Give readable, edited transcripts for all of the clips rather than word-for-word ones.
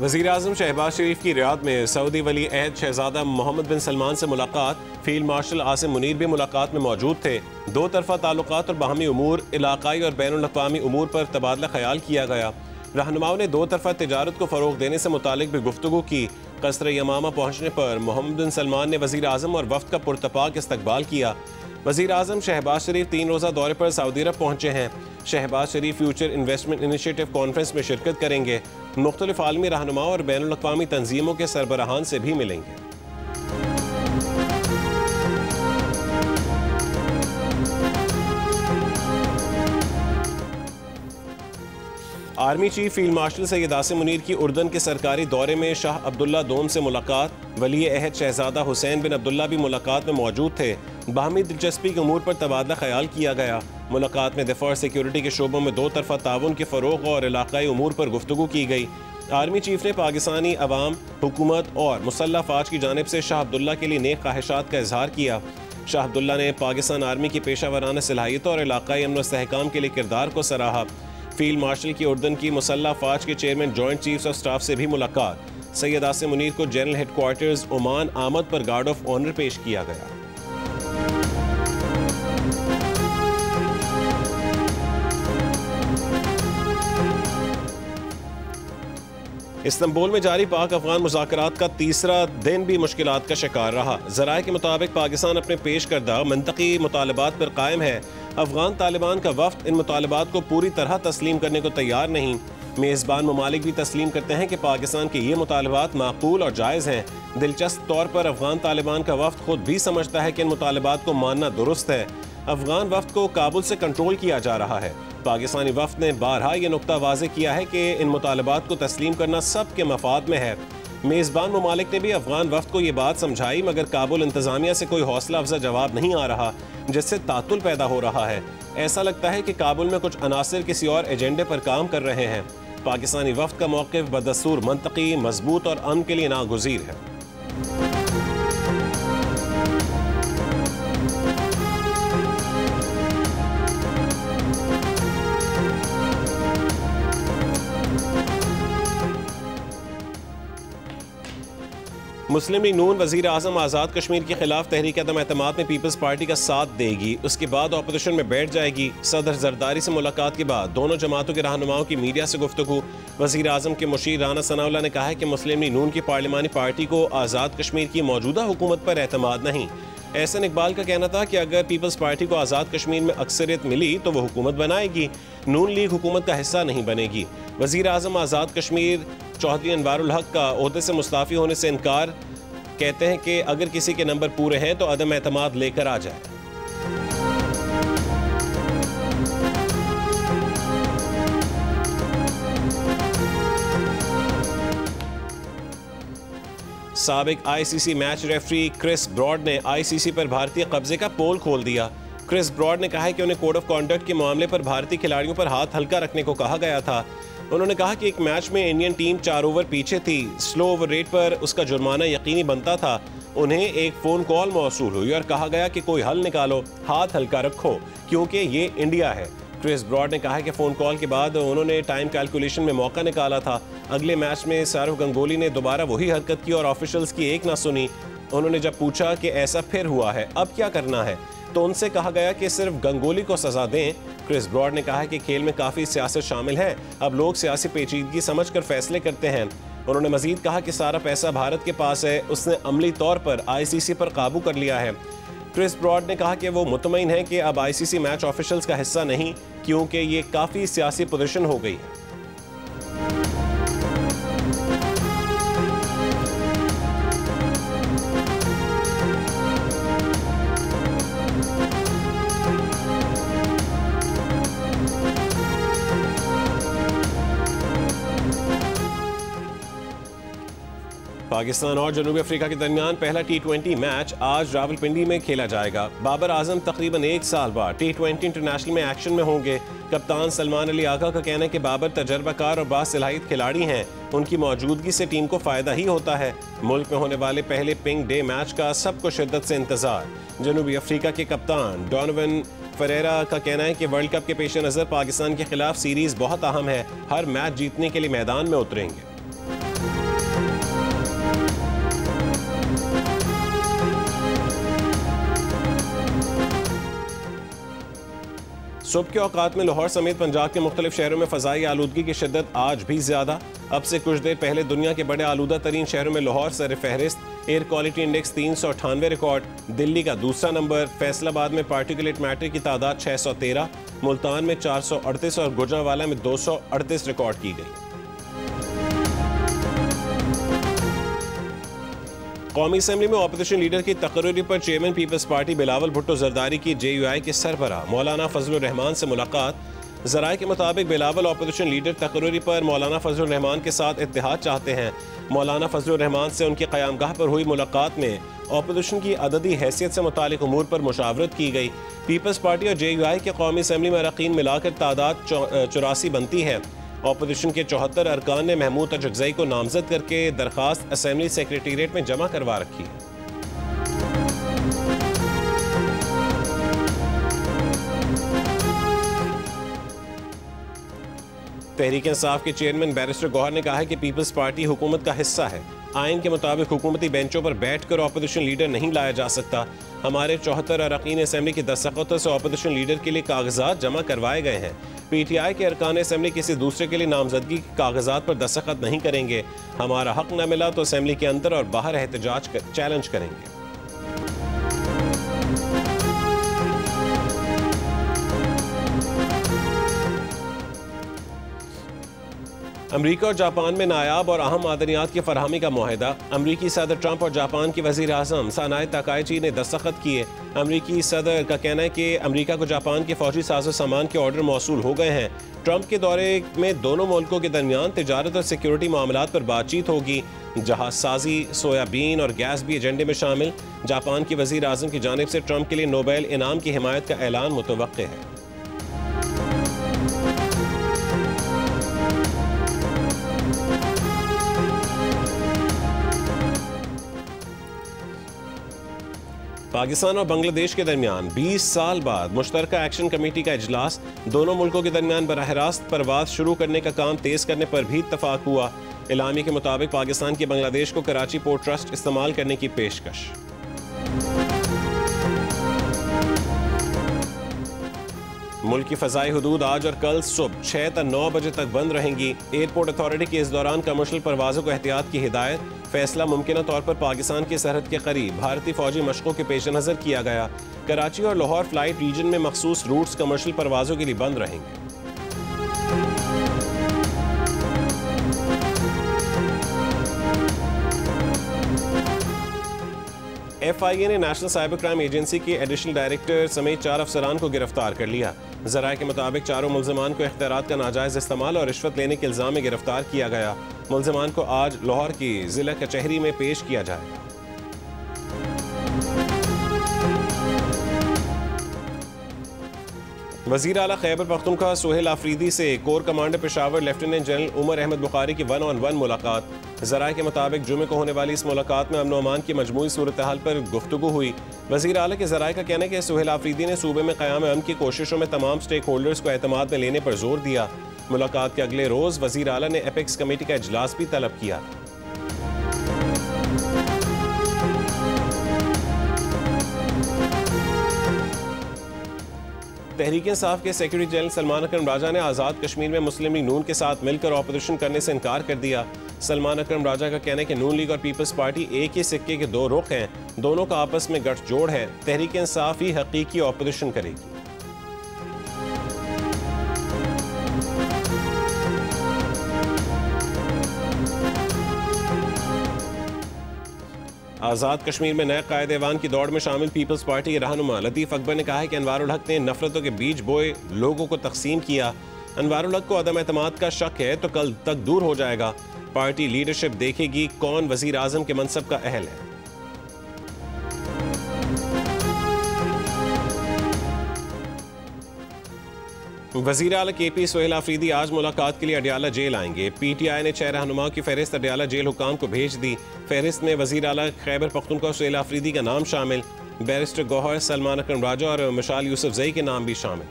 वज़ीर आज़म शहबाज शरीफ की रियाद में सऊदी वली अहद शहजादा मोहम्मद बिन सलमान से मुलाकात। फील्ड मार्शल आसिम मुनीर भी मुलाकात में मौजूद थे। दो तरफा ताल्लुकात और बाहमी उमूर, इलाकाई और बैनुल-अक़वामी उमूर पर तबादला ख्याल किया गया। रहनुमाओं ने दो तरफा तिजारत को फ़रोग़ देने से मुतालिक भी गुफ्तगू की। क़स्र यमामा पहुँचने पर मोहम्मद बिन सलमान ने वज़ीर आज़म और वफ़द का पुरतपाक इस्तकबाल किया। वज़ीर आज़म शहबाज शरीफ 3 रोज़ा दौरे पर सऊदी अरब पहुँचे हैं। शहबाज शरीफ फ्यूचर इन्वेस्टमेंट इनिशिएटिव कॉन्फ्रेंस में शिरकत करेंगे। मुख्तलिफ आलमी रहनुमाओं और बैनुल-अक़वामी तंजीमों के सरबराहान से भी मिलेंगे। Army chief field marshal Syed Asim Munir की उर्दन के सरकारी दौरे में शाह अब्दुल्ला दोम से मुलाकात। वली अहद शहजादा हुसैन बिन अब्दुल्ला भी मुलाकात में मौजूद थे। बाहमी दिलचस्पी के उमूर पर तबादला ख्याल किया गया। मुलाकात में दिफा और सिक्योरिटी के शोबों में दो तरफा ताउन के फ़रोग़ और इलाकाई उमूर पर गुफ्तगू की गई। आर्मी चीफ ने पाकिस्तानी अवाम, हुकूमत और मुसल्लह फ़ौज की जानिब से शाह अब्दुल्ला के लिए नेक ख्वाहिशात का इजहार किया। शाह अब्दुल्ला ने पाकिस्तान आर्मी की पेशा वराना सलाहियतों और इलाकाई अमन व इस्तेहकाम के लिए किरदार को सराहा। फील्ड मार्शल की उर्दन की मुसल्लह फ़ौज के chairman joint chiefs of staff से भी मुलाकात। सैयद आसिम मुनीर को जनरल हेडक्वार्टर्स ओमान आमद पर गार्ड ऑफ ऑनर पेश किया गया। इस्तांबुल में जारी पाक अफगान मुज़ाकरात का तीसरा दिन भी मुश्किलात का शिकार रहा। ज़राए के मुताबिक पाकिस्तान अपने पेश करदा मंतकी मुतालबात पर कायम है। अफगान तालिबान का वफ़द इन मुतालबात को पूरी तरह तस्लीम करने को तैयार नहीं। मेज़बान ममालिक भी तस्लीम करते हैं कि पाकिस्तान के ये मुतालबात माकूल और जायज़ हैं। दिलचस्प तौर पर अफगान तालिबान का वफ़द खुद भी समझता है कि इन मुतालबात को मानना दुरुस्त है। अफगान वफ़द को काबुल से कंट्रोल किया जा रहा है। पाकिस्तानी वफ़द ने बारहा ये नुक्ता वाज़ेह किया है कि इन मुतालबात को तस्लीम करना सब के मफाद में है। मेज़बान ममालिक ने भी अफगान वफ़द को ये बात समझाई, मगर काबुल इंतज़ामिया से कोई हौसला अफजा जवाब नहीं आ रहा, जिससे तातुल पैदा हो रहा है। ऐसा लगता है कि काबुल में कुछ अनासिर किसी और एजेंडे पर काम कर रहे हैं। पाकिस्तानी वफ़द का मौक़िफ़ बदस्तूर मंतकी, मजबूत और अमन के लिए नागुज़ीर है। मुस्लिम लीग नून वज़ीर आज़म आज़ाद कश्मीर के खिलाफ तहरीक अदम एतमाद में पीपल्स पार्टी का साथ देगी। उसके बाद अपोजिशन में बैठ जाएगी। सदर जरदारी से मुलाकात के बाद दोनों जमातों के रहनुमाओं की मीडिया से गुफ्तगू। वज़ीर आज़म के मुशीर राना सनाउल्लाह ने कहा है कि मुस्लिम लीग नून की पार्लिमानी पार्टी को आज़ाद कश्मीर की मौजूदा हुकूमत पर एतमाद नहीं। एहसन इकबाल का कहना था कि अगर पीपल्स पार्टी को आज़ाद कश्मीर में अक्सरियत मिली तो वो हुकूमत बनाएगी, नून लीग हुकूमत का हिस्सा नहीं बनेगी। वज़ीर आज़म आज़ाद कश्मीर चौधरी अनवारुल हक का ओहदे से मुस्ताफ़ी होने से इनकार, कहते हैं कि अगर किसी के नंबर पूरे हैं तो अदम एतमाद लेकर आ जाए। साबिक ICC match referee Chris Broad ने आईसीसी पर भारतीय कब्जे का पोल खोल दिया। क्रिस ब्रॉड ने कहा है कि उन्हें कोड ऑफ कॉन्डक्ट के मामले पर भारतीय खिलाड़ियों पर हाथ हल्का रखने को कहा गया था। उन्होंने कहा कि एक मैच में इंडियन टीम 4 ओवर पीछे थी, स्लो ओवर रेट पर उसका जुर्माना यकीनी बनता था। उन्हें एक फ़ोन कॉल मौसूल हुई और कहा गया कि कोई हल निकालो, हाथ हल्का रखो, क्योंकि ये इंडिया है। क्रिस ब्रॉड ने कहा कि फ़ोन कॉल के बाद उन्होंने टाइम कैलकुलेशन में मौका निकाला था। अगले मैच में सौरव गंगोली ने दोबारा वही हरकत की और ऑफिशियल्स की एक ना सुनी। उन्होंने जब पूछा कि ऐसा फिर हुआ है, अब क्या करना है, तो उनसे कहा गया कि सिर्फ गंगोली को सज़ा दें। क्रिस ब्रॉड ने कहा कि खेल में काफ़ी सियासत शामिल है, अब लोग सियासी पेचीदगी समझकर फैसले करते हैं। उन्होंने मजीद कहा कि सारा पैसा भारत के पास है, उसने अमली तौर पर आईसीसी पर काबू कर लिया है। क्रिस ब्रॉड ने कहा कि वो मुतमईन है कि अब आईसीसी मैच ऑफिशियल्स का हिस्सा नहीं, क्योंकि ये काफ़ी सियासी पोजीशन हो गई है। पाकिस्तान और जनूबी अफ्रीका के दरमियान पहला T20 मैच आज रावलपिंडी में खेला जाएगा। बाबर आजम तकरीबन 1 साल बाद T20 इंटरनेशनल में एक्शन में होंगे। कप्तान सलमान अली आगा का कहना है कि बाबर तजर्बाकार और बासलाहियत खिलाड़ी हैं, उनकी मौजूदगी से टीम को फ़ायदा ही होता है। मुल्क में होने वाले पहले पिंक डे मैच का सबको शिद्दत से इंतज़ार। जनूबी अफ्रीका के कप्तान डोनोवन फरेरा का कहना है कि वर्ल्ड कप के पेश नज़र पाकिस्तान के खिलाफ सीरीज़ बहुत अहम है, हर मैच जीतने के लिए मैदान में उतरेंगे। सुबह के औकात में लाहौर समेत पंजाब के मुख्तलिफ शहरों में फ़ज़ाई आलूदगी की शिद्दत आज भी ज़्यादा। अब से कुछ देर पहले दुनिया के बड़े आलूदा तरीन शहरों में लाहौर सर फहरिस्त, air quality index 398 record, Delhi का दूसरा नंबर, फैसलाबाद में पार्टिकुलेट मैटर की तादाद 613, मुल्तान में 438 और गुजरांवाला में 238 रिकॉर्ड की गई। कौमी असेंबली में ऑपोजिशन लीडर की तकरीर पर चेयरमैन पीपल्स पार्टी बिलावल भुट्टो जरदारी की JUI के सरबराह मौलाना फजलुर रहमान से मुलाकात। ज़राए के मुताबिक बिलावल ऑपोजिशन लीडर तकरीर पर मौलाना फजलुर रहमान के साथ इत्तेहाद चाहते हैं। मौलाना फजलुर रहमान से उनकी क़यामगाह पर हुई मुलाकात में ऑपोजिशन की अददी हैसियत से मुतालिक उमूर पर मुशावरत की गई। पीपल्स पार्टी और JUI के कौमी असेंबली में अरकान मिलाकर तादाद 84 बनती है। ऑपोजिशन के 74 अरकान ने महमूद तजगज़ई को नामजद करके दरख्वास्त असेंबली सेक्रेटेरिएट में जमा करवा रखी है। तहरीक इंसाफ के चेयरमैन बैरिस्टर गौहर ने कहा है कि पीपल्स पार्टी हुकूमत का हिस्सा है। आइन के मुताबिक हुकूमती बेंचों पर बैठकर ऑपोजिशन लीडर नहीं लाया जा सकता। हमारे 74 अरकान असेंबली की दस्तखतों से ऑपोजिशन लीडर के लिए कागजात जमा करवाए गए हैं। PTI के अरकान असेंबली किसी दूसरे के लिए नामजदगी के कागजात पर दस्तखत नहीं करेंगे। हमारा हक न मिला तो असेंबली के अंदर और बाहर एहतजाज चैलेंज करेंगे। अमरीका और जापान में नायाब और अहम मादनियात की फरहमी का मुआहदा। अमरीकी सदर ट्रंप और जापान की वज़ीर आज़म सनाए ताकाइची ने दस्तखत किए। अमरीकी सदर का कहना है कि अमरीका को जापान के फौजी साजो सामान के ऑर्डर मौसूल हो गए हैं। ट्रंप के दौरे में दोनों मुल्कों के दरमियान तिजारत और सिक्योरिटी मामलात पर बातचीत होगी। जहाज साजी, सोयाबीन और गैस भी एजेंडे में शामिल। जापान की वज़ीर आज़म की जानिब से ट्रंप के लिए नोबेल इनाम की हिमायत का ऐलान मुतवक्के है। पाकिस्तान और बांग्लादेश के दरमियान 20 साल बाद मुश्तरका एक्शन कमेटी का इजलास। दोनों मुल्कों के दरमियान बराह रास्त परवाज शुरू करने का काम तेज करने पर भी इत्तफाक हुआ। एलामी के मुताबिक पाकिस्तान की बांग्लादेश को कराची पोर्ट ट्रस्ट इस्तेमाल करने की पेशकश। मुल्क की फ़ज़ाई हुदूद आज और कल सुबह 6 से 9 बजे तक बंद रहेंगी। एयरपोर्ट अथॉरिटी की इस दौरान कमर्शियल परवाज़ों को एहतियात की हिदायत। फैसला मुमकिन तौर पर पाकिस्तान की सरहद के करीब भारतीय फौजी मशकों के पेश नज़र किया गया। कराची और लाहौर फ्लाइट रीजन में मखसूस रूट्स कमर्शियल परवाज़ों के लिए बंद रहेंगे। FIA ने नेशनल साइबर क्राइम एजेंसी के एडिशनल डायरेक्टर समेत 4 अफसरान को गिरफ्तार कर लिया। ज़राए के मुताबिक चारों मुल्ज़िमान को इख्तियारात का नाजायज़ इस्तेमाल और रिश्वत लेने के इल्ज़ाम में गिरफ्तार किया गया। मुल्ज़िमान को आज लाहौर की ज़िला कचहरी में पेश किया जाएगा। वज़ीर आला खैबर पख्तूनख्वा सुहेल आफरीदी से core commander Peshawar lieutenant general Umar Ahmed Bukhari की 1-on-1 मुलाकात। ज़राए के मुताबिक जुमे को होने वाली इस मुलाकात में अमन व अमान की मजमूई सूरत हाल पर गुफ्तगू हुई। वज़ीर आला के ज़राए का कहना है कि सुहेल आफरीदी ने सूबे में क़याम अमन की कोशिशों में तमाम स्टेक होल्डर्स को एतमाद में लेने पर जोर दिया। मुलाकात के अगले रोज़ वज़ीर आला ने एपेक्स कमेटी का इजलास भी तलब किया। तहरीक इंसाफ के सेक्रेटरी जनरल सलमान अकरम राजा ने आज़ाद कश्मीर में मुस्लिम लीग नून के साथ मिलकर ऑपोजिशन करने से इनकार कर दिया। सलमान अकरम राजा का कहना है कि नून लीग और पीपल्स पार्टी एक ही सिक्के के दो रुख हैं, दोनों का आपस में गठजोड़ है। तहरीक इंसाफ ही हकीकी ऑपोजिशन करेगी। आज़ाद कश्मीर में नए कायदे ऐवान की दौड़ में शामिल पीपल्स पार्टी के रहनुमा लतीफ़ अकबर ने कहा है कि अनवारुल हक ने नफरतों के बीज बोए, लोगों को तकसीम किया। अनवारुल हक को अदम एतमाद का शक है तो कल तक दूर हो जाएगा। पार्टी लीडरशिप देखेगी कौन वज़ीर आज़म के मनसब का अहल है। वज़ीर आला KP सुहेल आफरीदी आज मुलाकात के लिए अडियाला जेल आएंगे। PTI ने 6 रहनुमाओं की फहरिस्त अडियाला जेल हुकाम को भेज दी। फहरिस्त में वज़ीर आला खैबर पख्तूनख्वा सुहेल आफरीदी का नाम शामिल, बैरिस्टर गौहर, सलमान अकरम राजा और मशाल यूसुफजई के नाम भी शामिल।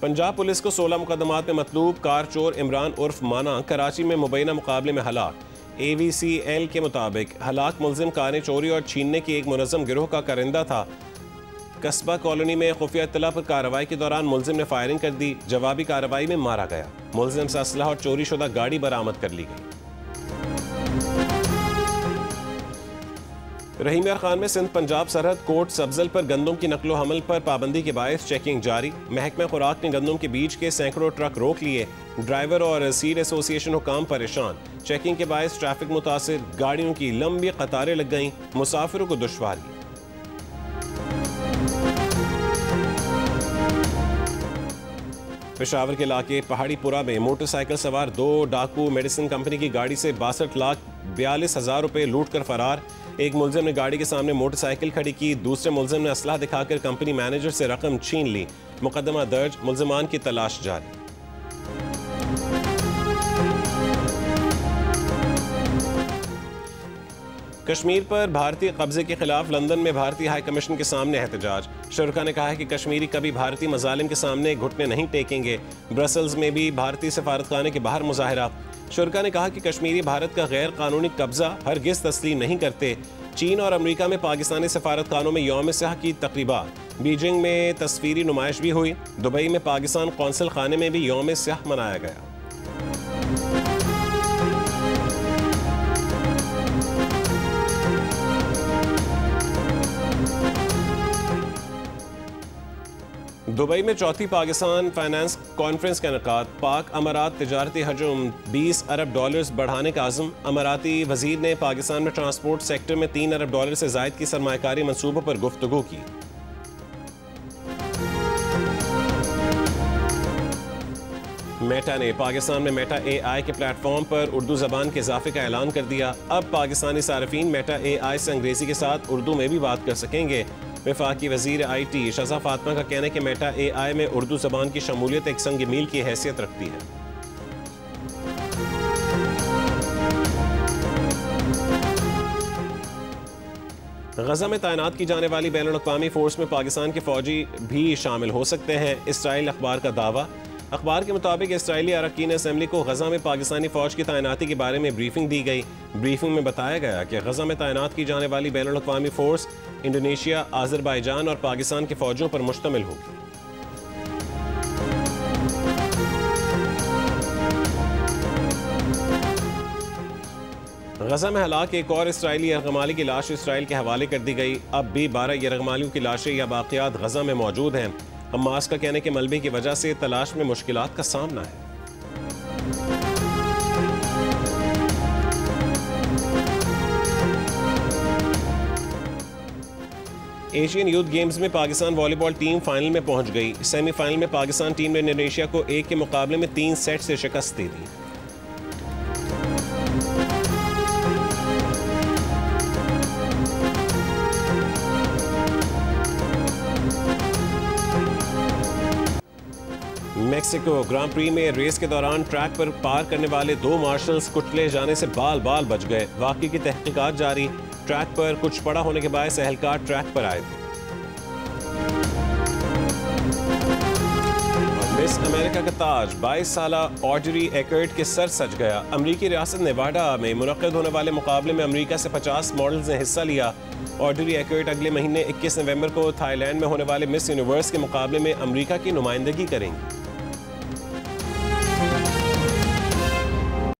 पंजाब पुलिस को 16 मुकदमात में मतलूब कार चोर इमरान उर्फ माना कराची में मुबैना मुकाबले में हलाक। AVCL के मुताबिक हलाक मुलजिम कारें चोरी और छीनने की एक मुनज़्ज़म गिरोह का कारिंदा था। कस्बा कॉलोनी में खुफिया इत्तला पर कार्रवाई के दौरान मुलजिम ने फायरिंग कर दी। जवाबी कार्रवाई में मारा गया। मुलजिम से असलहा और चोरी शुदा गाड़ी बरामद कर ली गई। रहीम यार खान में सिंध पंजाब सरहद कोट सब्जल पर गंदम की नकलो हमल पर पाबंदी के बायस चेकिंग जारी। महकमा खुराक ने गंदम के बीच के सैकड़ों ट्रक रोक लिए। ड्राइवर और सीड एसोसिएशन हुकाम परेशान। चेकिंग के बायस ट्रैफिक मुतासिर, गाड़ियों की लंबी कतारें लग गईं, मुसाफिरों को दुश्वारी। पेशावर के इलाके पहाड़ीपुरा में मोटरसाइकिल सवार 2 डाकू मेडिसिन कंपनी की गाड़ी से 62,42,000 रुपए लूट कर फरार। एक मुलजिम ने गाड़ी के सामने मोटरसाइकिल खड़ी की। दूसरे मुलजिम ने असलाह दिखाकर कंपनी मैनेजर से रकम छीन ली। मुकदमा दर्ज, मुलजिमान की तलाश जारी। कश्मीर पर भारतीय कब्जे के खिलाफ लंदन में भारतीय हाई कमीशन के सामने एहतजाज। शुरा ने कहा है कि कश्मीरी कभी भारतीय मजालिम के सामने घुटने नहीं टेकेंगे। ब्रसल्स में भी भारतीय सफारतखाने के बाहर मुजाहरा। शुरा ने कहा कि कश्मीरी भारत का गैर कानूनी कब्जा हरगिज तस्लीम नहीं करते। चीन और अमेरिका में पाकिस्तानी सफारतखानों में यौम सियाह की तकरीबात। बीजिंग में तस्वीरी नुमाइश भी हुई। दुबई में पाकिस्तान कौंसल खाने में भी यौम सियाह मनाया गया। दुबई में चौथी पाकिस्तान फाइनेंस कॉन्फ्रेंस का इनेकाद। पाक अमारात तिजारती हजम $20 अरब बढ़ाने का आज़म। अमाराती वजीर ने पाकिस्तान में ट्रांसपोर्ट सेक्टर में $3 अरब से जायद की सरमायाकारी मंसूबों पर गुफ्तगू की। मेटा ने पाकिस्तान में मेटा AI के प्लेटफॉर्म पर उर्दू ज़बान के इजाफे का ऐलान कर दिया। अब पाकिस्तानी सार्फिन मेटा AI से अंग्रेजी के साथ उर्दू में भी बात कर सकेंगे। वफाकी वजीर IT शज़ा फातिमा का कहना है कि मेटा AI में उर्दू ज़बान की शमूलियत एक संग मील की हैसियत रखती है। गजा में तैनात की जाने वाली बैनुल-अक़वामी फोर्स में पाकिस्तान के फौजी भी शामिल हो सकते हैं। इसराइल अखबार का दावा। अखबार के मुताबिक इसराइली अरकान असेंबली को गजा में पाकिस्तानी फौज की तैनाती के बारे में ब्रीफिंग दी गई। ब्रीफिंग में बताया गया कि गजा में तैनात की जाने वाली बैनुल-अक़वामी फोर्स इंडोनेशिया, आज़रबाईजान और पाकिस्तान के फौजियों पर मुश्तमिल होगी। गजा में हलाक एक और इसराइली यरगमाली की लाश इसराइल के हवाले कर दी गई। अब भी 12 यरगमालियों की लाशें या बाक़ियात गजा में मौजूद हैं। हमास का कहने के मलबे की वजह से तलाश में मुश्किलात का सामना है। एशियन यूथ गेम्स में पाकिस्तान वॉलीबॉल टीम फाइनल में पहुंच गई। सेमीफाइनल में पाकिस्तान टीम ने इंडोनेशिया को 1 के मुकाबले में 3 सेट से शिकस्त दे दी। मेक्सिको ग्रां प्री में रेस के दौरान ट्रैक पर पार करने वाले 2 मार्शल्स कुचले जाने से बाल बाल बच गए। वाकई की तहकीकात जारी। ट्रैक पर कुछ पड़ा होने के बाद एहलकार ट्रैक पर आए थे। मिस अमेरिका का ताज 22 साला ऑड्री एकर्ट के सर सज गया। अमरीकी रियासत नेवाडा में मुनक्किद होने वाले मुकाबले में अमरीका से 50 मॉडल्स ने हिस्सा लिया। ऑड्री एकर्ट अगले महीने 21 नवंबर को थाईलैंड में होने वाले मिस यूनिवर्स के मुकाबले में अमरीका की नुमाइंदगी करेंगी।